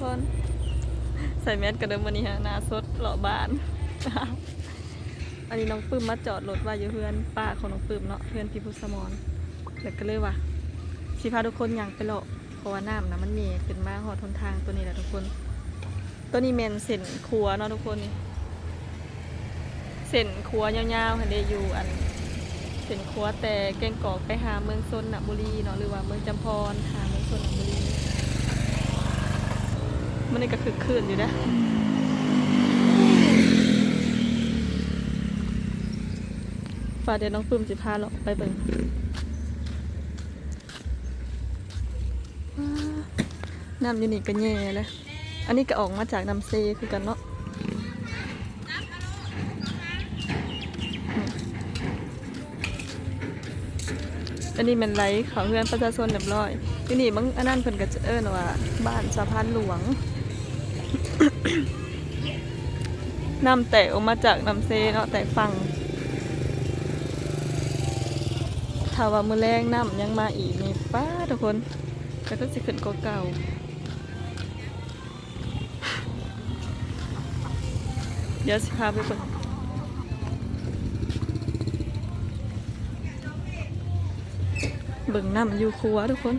คนใส่แมสกันเดิมวันนี้ฮะหน้าสดหล่อบาน อันนี้น้องปื้มมาจอดรถว่าอยู่เพื่อนป้าของน้องปื้มเนาะเพื่อนพี่พุทธสมรแล้วก็เลยว่าสิพาทุกคนย่างไปเลาะเพราะว่าน้ำนะมันมีขึ้นมาหอดทนทางตัวนี้แหละทุกคนตัวนี้แมนเส้นครัวเนาะทุกคนนี่เส้นครัวยาวๆค่ะเดอยู่อันเส้นครัวแต่แกงกอกไปหาเมืองซนนบุรีเนาะหรือว่าเมืองจำพรหาเมืองซนนบุรีมันนี่ก็คือคืนอยู่นะฝ่าเดี๋ยวน้องปื้มสิพาเราไปเบิ่งน้ำอยู่นี่ก็แย่เลยอันนี้ก็ออกมาจากน้ำเซคือกันเนาะอันนี้มันไหลเขาเพื่อนประชาชนเรียบร้อยที่นี่บางอันนั้นเพิ่นก็จะว่าบ้านสะพานหลวง น้ำแตกออกมาจากน้ำเซเนาะแตกฝั่งถ้าว่ามือแรงน้ำยังมาอีกนี่ป้าทุกคนก็ต้องสิขึ้นกว่าเก่าเดี๋ยวสิพาไปเบิ่งน้ำอยู่ครัวทุกคน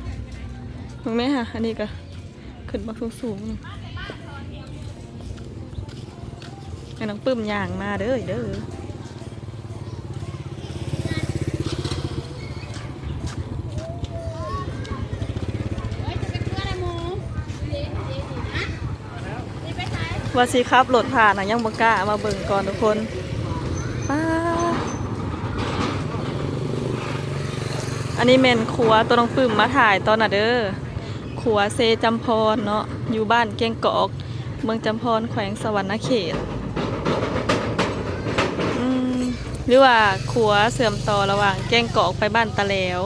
เห็นไหมคะอันนี้ก็ขึ้นมาสูงให้น้องปื้มย่างมาเด้อว่าสิครับโหลดผ่านนะยังบังกล้ามาเบิ่งก่อนทุกคนป้าอันนี้เมนครัวตัวน้องปื้มมาถ่ายตอนน่ะเด้อครัวเซจำพรเนาะอยู่บ้านแกงกอกเมืองจำพรแขวงสวรรณเขตหรือว่าครัวเสื่อมต่อระหว่างแกงกอกไปบ้านตะแหลว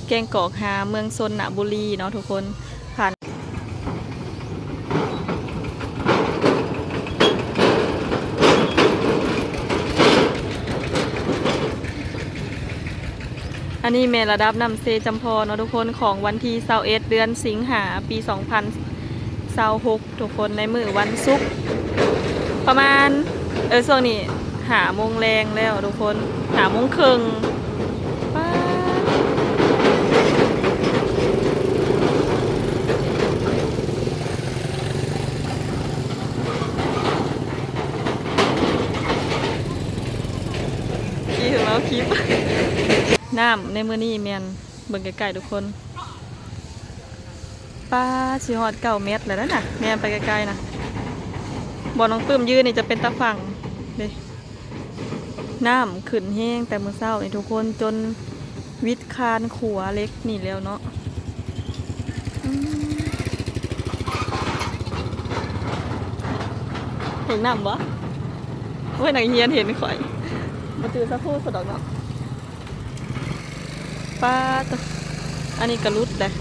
แกงกอกหาเมืองซนนบุรีเนาะทุกคนผ่านอันนี้เมระดับน้ำเซจำพรเนาะทุกคนของวันที่21เดือนสิงหาปี2026ทุกคนในมื้อวันศุกร์ประมาณช่วงนี้5 โมงแรงแล้วทุกคน5 โมงครึ่งป้าขี่ถึงแล้วคลิป น้ำในมื้อนี้แม่นเบิ่งไกลๆทุกคนป้าสิฮอด9 เมตรแล้วนะแม่นไปไกลๆนะบ่อน้องปื้มยืนนี่จะเป็นตะฝั่งเด้น้ำขึ้นแห้งแต่มื้อเช้านี่ทุกคนจนวิดคานขัวเล็กนี่แล้วเนาะเห็นน้ำบ่โอ้ยนักเรียนเห็นข่อยมาตื่นสักครู่สะดอกเนาะป้าตัวอันนี้กระลุดเลย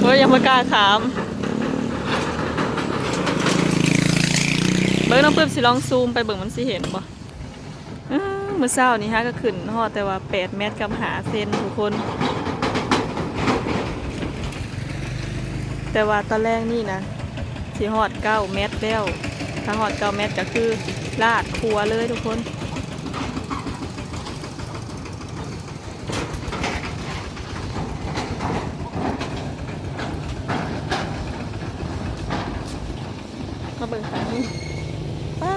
เฮ้ยยังไม่กล้าขามเบิ้งน้องปื้มสิลองซูมไปเบิ้งมันสิเห็นบ่มื้อเช้านี่ฮะก็ขึ้นฮอดแต่ว่า8 เมตรกับ5 เซนทุกคนแต่ว่าตอนแรกนี่นะสิฮอด9 เมตรแล้วถ้าฮอด9 เมตรก็คือลาดครัวเลยทุกคนมาเบิ่งทางนี้ป้า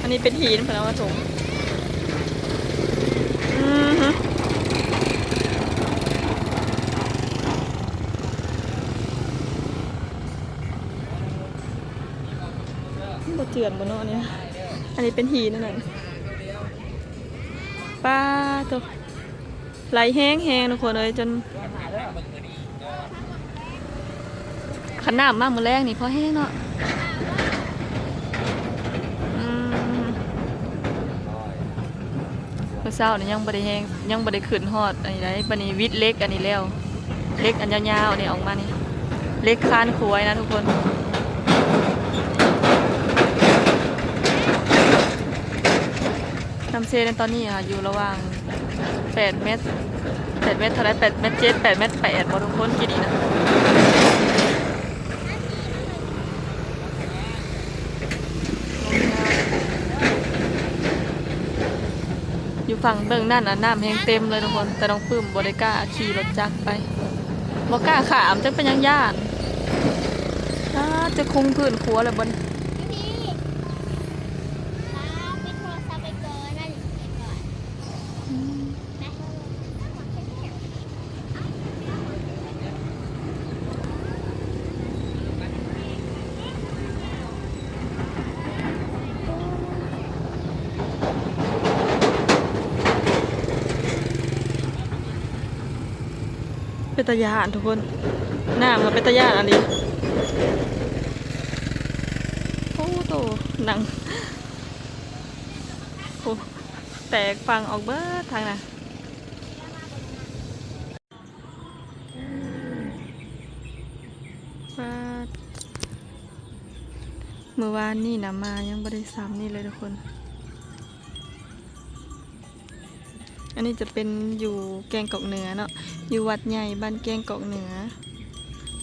อันนี้เป็นหินพะนะว่าถมบ่เจือนบ่เนาะเนี่ยอันนี้เป็นหินนั่นน่ะป้าตัวไหลแห้งทุกคนเลยจนขันน้ำมากมือแรกนี่พอแห้งเนาะเมื่อเช้านี่ยังบ่ได้แห้งยังบ่ได้ขึ้นฮอดอันนี้ได้บัดนี้วิดเล็กอันนี้แล้วเล็กอันยาวๆนี่ออกมานี่เล็กคานขวยนะทุกคน น น้ำเซในตอนนี้ค่ะอยู่ระหว่าง8 เมตร8 เมตรเท่าไร8 เมตร 7 8 เมตร 8บ่ทุกคนกี่ดีนะอยู่ฝั่งเบื้องนั่นน่ะน้ำแห้งเต็มเลยทุกคนแต่น้องปื้มบ่ได้กล้าขี่รถจักรไปบ่กล้าขามจักเป็นยังย่านจะคุงพื้นขัวเลยบน พี่ครับปิดโทรศัพท์ไปก่อนนะอยู่ไปก่อนนะ เป็นตาญาณทุกคนหน้ามันเป็นตาญาณอันนี้โอ้โตหนังโอ้แตกฟังออกเบิดทางน่ะว่าเมื่อวานนี่นะมายังไม่ได้ซ้ำนี่เลยทุกคน อันนี้จะเป็นอยู่แกงกอกเหนือเนาะอยู่วัดใหญ่บ้านแกงกอกเหนือ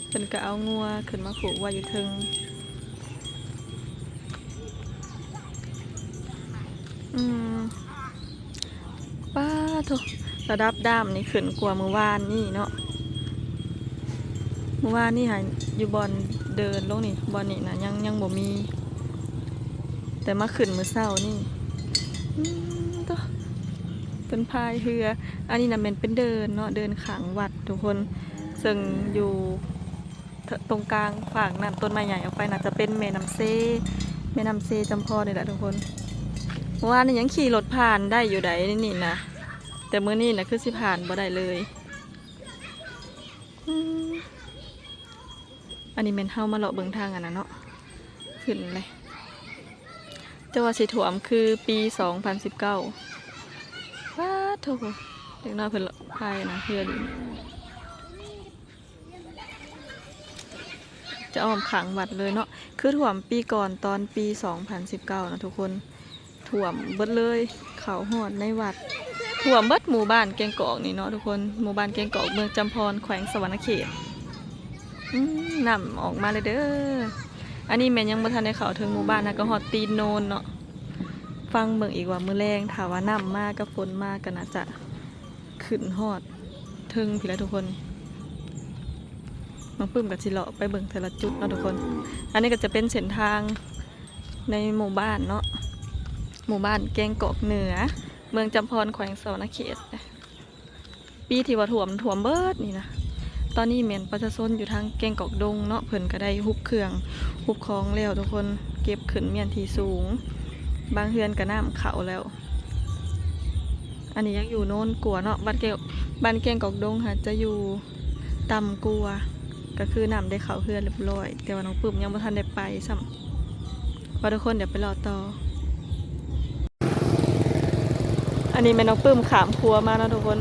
เป็นก็เอางัวขึ้นมาผูกไว้อยู่เทิงป้าโถระดับด้ามนี่ขึ้นกว่าเมื่อวานนี่เนาะเมื่อวานนี่หาอยู่บอนเดินลงนี่บอนนี่นะยังบ่มี แต่มาขึ้นมื้อเช้านี่โตเป็นพายเรืออันนี้นะเป็นเดินเนาะเดินขางวัดทุกคนซึ่งอยู่ตรงกลางฝั่งน้ำต้นไม้ใหญ่ออกไปน่าจะเป็นแม่น้ำเซจำพอนี่แหละทุกคนเมื่อวานนี่ยังขี่รถผ่านได้อยู่ใดนี่นะแต่มื้อนี้นะคือสิผ่านบ่ได้เลยอันนี้เป็นเฮามาเลาะเบิ่งทางอันนั้นเนาะขึ้นเลยแต่ว่าสิถ่วมคือปี2019ว้าโถเด็กน้อยเพิ่นพายนะเพื่อนจะอ้อมขังวัดเลยเนาะคือถ่วมปีก่อนตอนปี2019นะทุกคนถ่วมเบิดเลยเขาหอดในวัดถ่วมเบิดหมู่บ้านแกงกอกนี่เนาะทุกคนหมู่บ้านแกงกอกเมืองจำพรแขวงสวรรณเขตนำออกมาเลยเด้ออันนี้แม่ยังบ่ทันได้เข้าถึงหมู่บ้านนะก็ฮอดตีนโนนเนาะฟังเบิ่งอีกว่ามื้อแรงถ้าว่าน้ำมากกับฝนมากก็น่าจะขึ้นฮอดถึงพี่แล้วทุกคนน้องปื้มกับสิเลาะไปเบิ่งแต่ละจุดเนาะทุกคนอันนี้ก็จะเป็นเส้นทางในหมู่บ้านเนาะหมู่บ้านแกงกอกเหนือเมืองจำพรแขวงสวรรณเขตปีที่ว่าถ่วมเบิดนี่นะตอนนี้เหม็นประชาชนอยู่ทางแกงกอกดงเนาะเพิ่นก็ได้ฮุบเครื่องฮุบคลองแล้วทุกคนเก็บขึ้นเมียนที่สูงบางเฮือนก็น้ำเขาแล้วอันนี้ยังอยู่โน่นกลัวเนาะบ้านแกงกอกดงค่ะจะอยู่ต่ำกลัวก็คือน้ำได้เขาเฮือนเรียบร้อยแต่ว่าน้องปื้มยังไม่ทันได้ไปซ้ำว่าทุกคนเดี๋ยวไปรอต่ออันนี้แม่น้องปื้มขามครัวมาเนาะทุกคน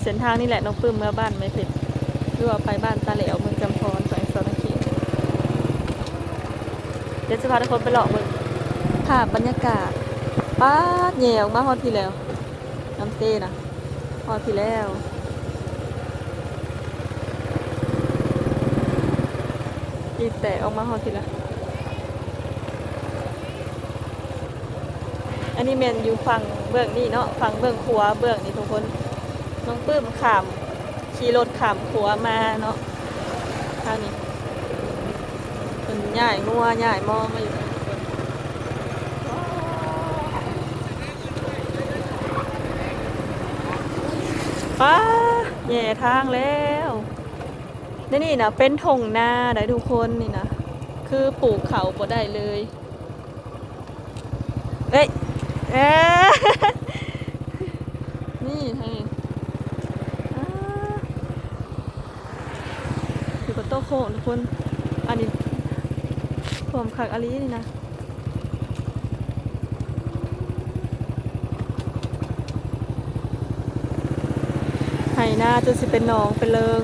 เส้นทางนี่แหละน้องปื้มเมื่อบ้านไม่ผิดหรือว่าไปบ้านตาเหลวเมืองจำพรแขวงสวรรณเขตเดี๋ยวจะพาทุกคนไปเลาะเมืองภาพบรรยากาศป้าแย่ออกมาฮอดพี่แล้วน้ำเต้นะฮอดพี่แล้วอีแต่ออกมาฮอดพี่แล้วอันนี้แมนอยู่ฝั่งเบื้องนี่เนาะฝั่งเบื้องขวาเบื้องนี่ทุกคนน้องปื้มขามขี่รถขามขวามาเนาะทางนี้เป็นใหญ่งัวใหญ่มองมาอยู่ป้าแย่ทางแล้วนี่นะเป็นทงนาได้ทุกคนนี่นะคือปลูกเขาบ่ได้เลยเอ้ยนี่ไงอยู่กับโต๊ะโค้งทุกคนอันนี้ผมขักอาลีนี่นะไห่นาจนสิเป็นหนองเป็นเลิง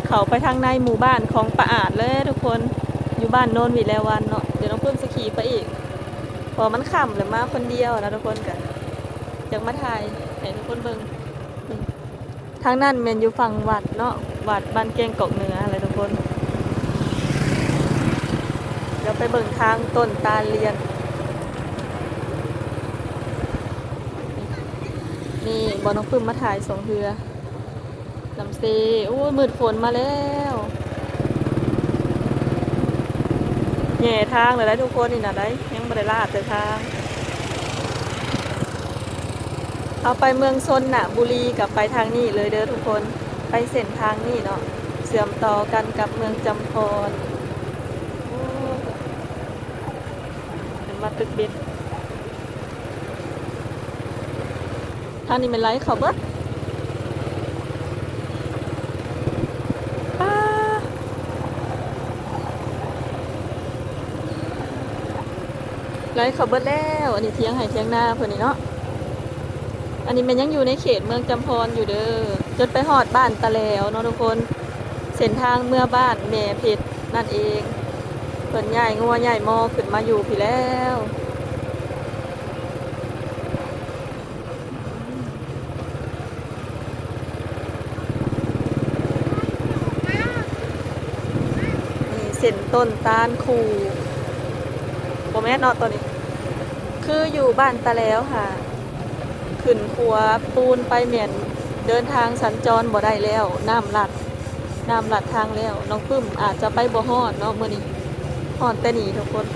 เขาไปทางในหมู่บ้านของป้าอาจเลยทุกคนอยู่บ้านโนนวิแลวันเนาะเดี๋ยวน้องเพิ่มสกีไปอีกพอมันขำเลยมาคนเดียวนะทุกคนกัน อยากมาถ่ายให้ทุกคนเบิ่งนี่ทางนั้นแม่นอยู่ฝั่งวัดเนาะวัดบ้านแกงกอกเหนืออะไรทุกคนเดี๋ยวไปเบิ่งทางต้นตาลเรียนนี่บ่น้องปึ้มมาถ่าย2เทือลำเซอู้มืดฝนมาแล้วแง่ทางเลยได้ทุกคนนี่นะได้ยังบ่ได้ลาดแต่ทางเอาไปเมืองชนน่ะบุรีกับไปทางนี้เลยเด้อทุกคนไปเส้นทางนี้เนาะเชื่อมต่อกันกับเมืองจำพรโอ้เป็นมาตึกเบ็ดทางนี้เป็นไรเขาเบิดป้าไรเขาเบิดแล้วอันนี้เที่ยงไห่เที่ยงหน้าเพื่อนนี่เนาะอันนี้มันยังอยู่ในเขตเมืองจำพรอยู่เด้อจนไปหอดบ้านตะแล้วเนาะทุกคนเส้นทางเมื่อบ้านแม่เพชรนั่นเองเพิ่นใหญ่งัวใหญ่มอขึ้นมาอยู่พี่แล้วนี่เส้นต้นตาลคูบ่แม่นเนาะตัวนี้คืออยู่บ้านตะแล้วค่ะขึ้นขัวปูนไปเหมียนเดินทางสัญจรบ่ได้แล้วน้ำลัดทางแล้วน้องปึ้มอาจจะไปบ่ฮอดเนาะมื้อนี้ฮอดแต่นี่ทุกคน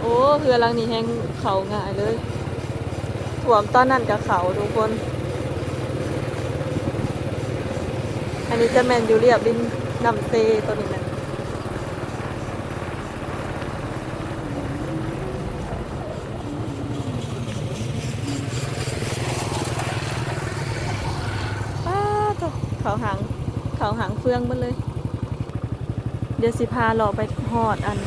โอ้เรือลังนี้แห้งเขาง่ายเลยถ่วมตอนนั้นกับเขาทุกคนอันนี้จะแมนอยู่เรียบริมน้ำเซตัวนี้แมนป้าตัวเขาหางเฟืองมันเลยเดี๋ยวสิพาเราไปหอดอัน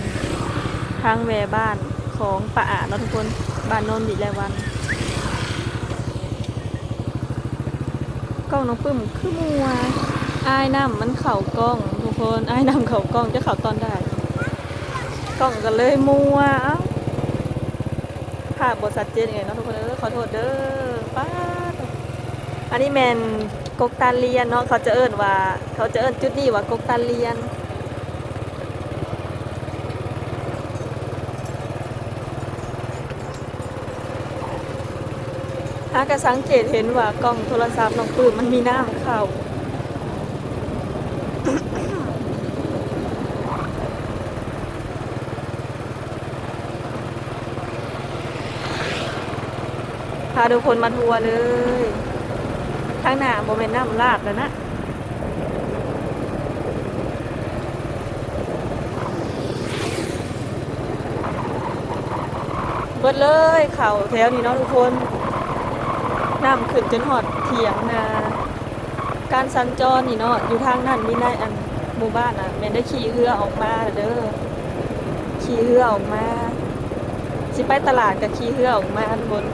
ทางแวบ้านของป้าอาเนาะทุกคนบ้านโนนวิไลวันกล้องน้องปึ้มคือมัวอ้ายน้ำมันเข่ากล้องทุกคนอ้ายน้ำเข่ากล้องจะเข่าตอนได้กล้องกันเลยมัวภาพบทสัดเจนไงเนาะทุกคนขอโทษเด้อป้าอันนี้แมนกกตาเลียนเนาะเขาจะเอิ้นจุดนี้ว่ากกตาเลียนหากสังเกตเห็นว่ากล้องโทรศัพท์น้องปื้มมันมีน้ำเข้าพาทุกคนมาทัวร์เลยข้างหน้าโมเมนต์น้ำลาดแล้วนะเบิดเลยเข่าแถวนี้เนาะทุกคนน้ำขึ้นจนหอดเถียงนาการสัญจรนี่เนาะอยู่ทางนั้นมีนายอันหมู่บ้านอ่ะแม่นได้ขี่เรือออกมาเด้อขี่เรือออกมาสิไปตลาดกับขี่เรือออกมาทุกคน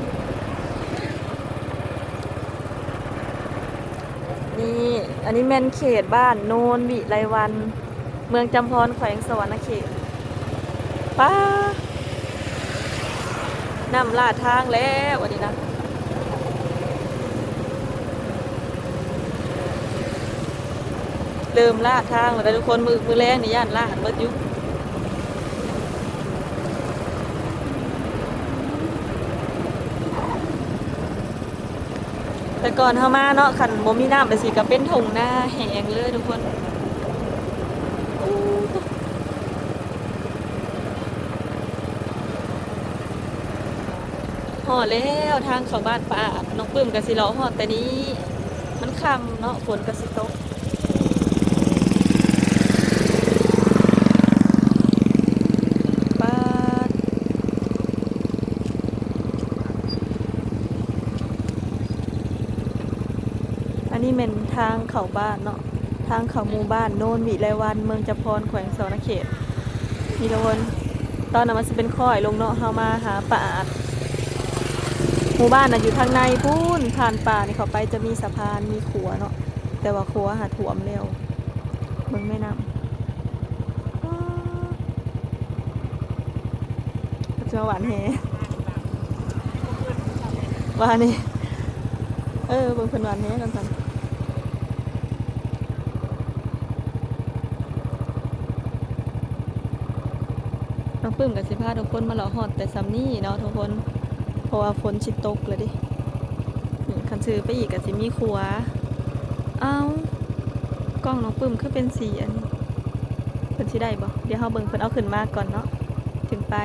นี่อันนี้แม่นเขตบ้านโนนวิไลวันเมืองจำพรแขวงสวรรณเขตป้าน้ำลาดทางแล้ววันนี้นะเริ่มลาดทางแล้วทุกคนมือแรงในย่านลาดเบิดยุแต่ก่อนเฮามาเนาะคันบ่มีน้ำไปสิก็เป็นทุ่งนาแห้งเลยทุกคนฮอดแล้วทางเข้าบ้านป้าน้องปึ้มก็สิรอฮอดแต่นี้มันค่ำเนาะฝนก็สิตกป้าอันนี้เป็นทางเข้าบ้านเนาะทางเข้าหมู่บ้านโนนวิไลวันเมืองจำพรแขวงสวรรณเขตนี่ทุกคนตอนนั้นมันสิเป็นค่อยลงเนาะเฮามาหาป้าหมู่บ้านน่ะอยู่ทางในพูนผ่านป่านี่เข้าไปจะมีสะพานมีขัวเนาะแต่ว่าขัวหาถ่วมเร็วเบิ่งแม่น้ำ จะมาหวานแหว่านี่เบิ่งเพิ่นหวานแหกันซั่นน้องปื้มกับสิพาทุกคนมาเลาะฮอดแต่ซ้ำนี่เนาะทุกคนเพราะว่าฝนสิตกเลยดินี่คันซื้อไปอีกก็สิมีครัวเอ้ากล้องน้องปื้มคือเป็นสีอันนี้เพิ่นสิได้บ่เดี๋ยวเฮาเบิ่งเพิ่นเอาขึ้นมาก่อนเนาะถึงไป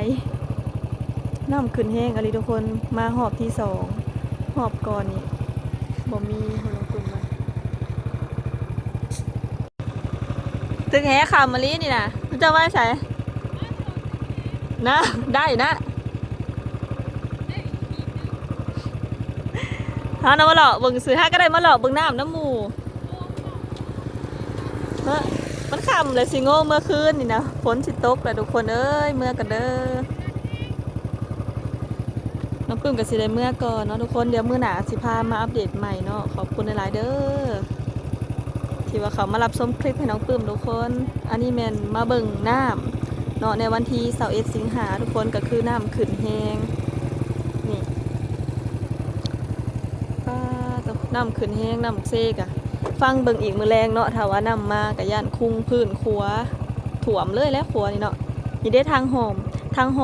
น้ำขึ้นแห้งอะไรทุกคนมาหอบที่สองหอบก่อนนี่บ่มีของน้องปื้มมาตึกแหคำมะลินี่นะรู้จักว่าใส่นะได้นะฮานะมาหลอกเบิ่งซื้อฮาก็ได้มาหลอกเบิ่งน้ำน้ำหมูเฮ้ยมันคำเลยสิโง่เมื่อคืนนี่นะฝนสิตกแหละทุกคนเอ้ยเมื่อกันเด้อน้องปื้มกับสิได้เมื่อก่อนเนาะทุกคนเดี๋ยวมื้อหน้าสิพามาอัปเดตใหม่เนาะขอบคุณหลายๆเด้อที่ว่าเขามารับชมคลิปให้น้องปื้มทุกคนอันนี้แม่นมาเบิ่งน้ำเนาะในวันที่21สิงหาทุกคนก็คือน้ำขึ้นแฮงนี่น้ำขึ้นแห้งน้ำเซกอะฟังเบิ่งอีกมือแรงเนาะถ้าว่าน้ำมากะย่านคุ้งพื้นขัวถ่วมเลยแล้วขัวนี่เนาะนี่ได้ทางห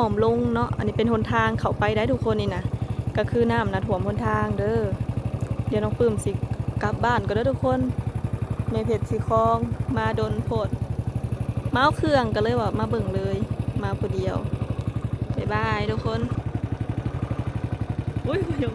อมลงเนาะอันนี้เป็นหนทางเข้าไปได้ทุกคนนี่นะก็คือน้ำนะถ่วมหนทางเด้อเดี๋ยวน้องปื้มสิกลับบ้านก็เด้อทุกคนแม่เพชรสิคลองมาโดนโพดมาเอาเครื่องก็เลยว่ามาเบิ่งเลยมาผู้เดียวบ๊ายบายทุกคนอุ้ยพยง